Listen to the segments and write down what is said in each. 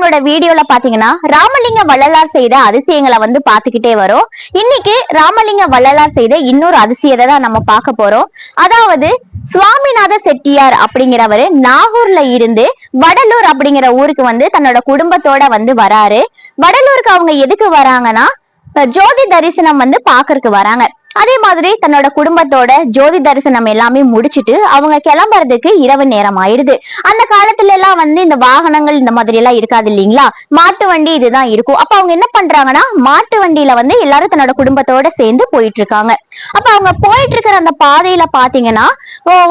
நம்மளோட வீடியோல பாத்தீங்கன்னா ராமலிங்க வள்ளலார் செய்த அதிசயங்களை வந்து பாத்துக்கிட்டே வரும். இன்னைக்கு ராமலிங்க வள்ளலார் செய்த இன்னொரு அதிசயத்தை தான் நம்ம பார்க்க போறோம். அதாவது சுவாமிநாத செட்டியார் அப்படிங்கிறவரு நாகூர்ல இருந்து வடலூர் அப்படிங்கிற ஊருக்கு வந்து தன்னோட குடும்பத்தோட வந்து வராரு. வடலூருக்கு அவங்க எதுக்கு வராங்கன்னா ஜோதி தரிசனம் வந்து பாக்குறதுக்கு வராங்க. அதே மாதிரி தன்னோட குடும்பத்தோட ஜோதி தரிசனம் எல்லாமே முடிச்சிட்டு அவங்க கிளம்புறதுக்கு இரவு நேரம் ஆயிடுது. அந்த காலத்துல எல்லாம் வந்து இந்த வாகனங்கள் இந்த மாதிரி எல்லாம் இருக்காது இல்லைங்களா, மாட்டு வண்டி இதுதான் இருக்கும். அப்ப அவங்க என்ன பண்றாங்கன்னா மாட்டு வண்டியில வந்து எல்லாரும் தன்னோட குடும்பத்தோட சேர்ந்து போயிட்டு இருக்காங்க. அப்ப அவங்க போயிட்டு இருக்கிற அந்த பாதையில பாத்தீங்கன்னா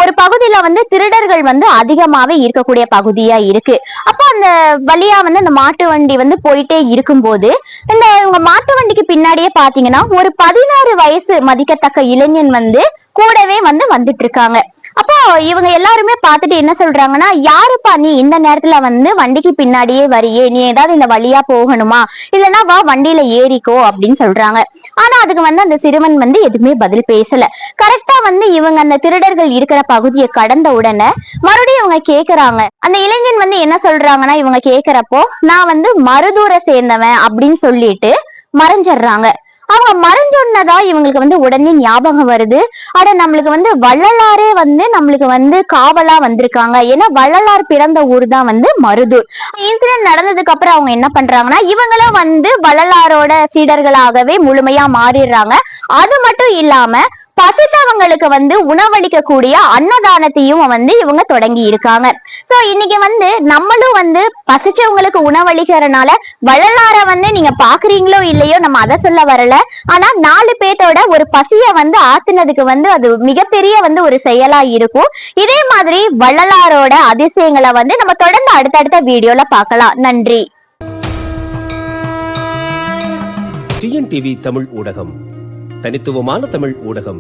ஒரு பகுதியில வந்து திருடர்கள் வந்து அதிகமாவே இருக்கக்கூடிய பகுதியா இருக்கு. அப்ப அந்த வழியா வந்து அந்த மாட்டு வண்டி வந்து போயிட்டே இருக்கும்போது இந்த மாட்டு வண்டிக்கு பின்னாடியே பாத்தீங்கன்னா ஒரு 16 வயசு மதிக்கத்தக்க இளைஞன் வந்து கூடவே வந்து வந்துட்டு இருக்காங்க. அப்போ இவங்க எல்லாருமே பார்த்துட்டு என்ன சொல்றாங்கன்னா, யாருப்பா நீ இந்த நேரத்துல வந்து வண்டிக்கு பின்னாடியே வரியே, நீ ஏதாவது இந்த வழியா போகணுமா, இல்லைன்னா வா வண்டியில ஏறிக்கோ அப்படின்னு சொல்றாங்க. ஆனா அதுக்கு வந்து அந்த சிறுவன் வந்து எதுவுமே பதில் பேசல. கரெக்டா வந்து இவங்க அந்த திருடர்கள் இருக்கிற பகுதியை கடந்த உடனே மறுபடியும் இவங்க கேக்குறாங்க. அந்த இளைஞன் வந்து என்ன சொல்றாங்கன்னா, இவங்க கேக்குறப்போ நான் வந்து மருதூரை சேர்ந்தவன் அப்படின்னு சொல்லிட்டு மறைஞ்சிடுறாங்க. அவங்க மறைஞ்சொன்னதா இவங்களுக்கு வந்து உடனே ஞாபகம் வருது. ஆனா நம்மளுக்கு வந்து வள்ளலாரே வந்து நம்மளுக்கு வந்து காவலா வந்திருக்காங்க. ஏன்னா வள்ளலார் பிறந்த ஊர் தான் வந்து மருதூர். இன்சிடென்ட் நடந்ததுக்கு அப்புறம் அவங்க என்ன பண்றாங்கன்னா இவங்களும் வந்து வள்ளலாரோட சீடர்களாகவே முழுமையா மாறிடுறாங்க. அது மட்டும் இல்லாம பசித்தவங்களுக்கு வந்து உணவளிக்க கூடிய அன்னதானத்தையும் வந்து இவங்க தொடங்கி இருக்காங்க. சோ இன்னைக்கு வந்து நம்மளும் வந்து பசிச்சவங்களுக்கு உணவளிக்கிறனால வள்ளலார வந்து நீங்க பாக்குறீங்களோ இல்லையோ நம்ம அதை சொல்ல வரல. ஆனா 4 பேர்த்தோட ஒரு பசிய வந்து ஆத்துனதுக்கு வந்து அது மிகப்பெரிய வந்து ஒரு செயலா இருக்கும். இதே மாதிரி வள்ளலாரோட அதிசயங்களை வந்து நம்ம தொடர்ந்து அடுத்தடுத்த வீடியோல பார்க்கலாம். நன்றி. டிஎன்டிவி தமிழ் ஊடகம், தனித்துவமான தமிழ் ஊடகம்.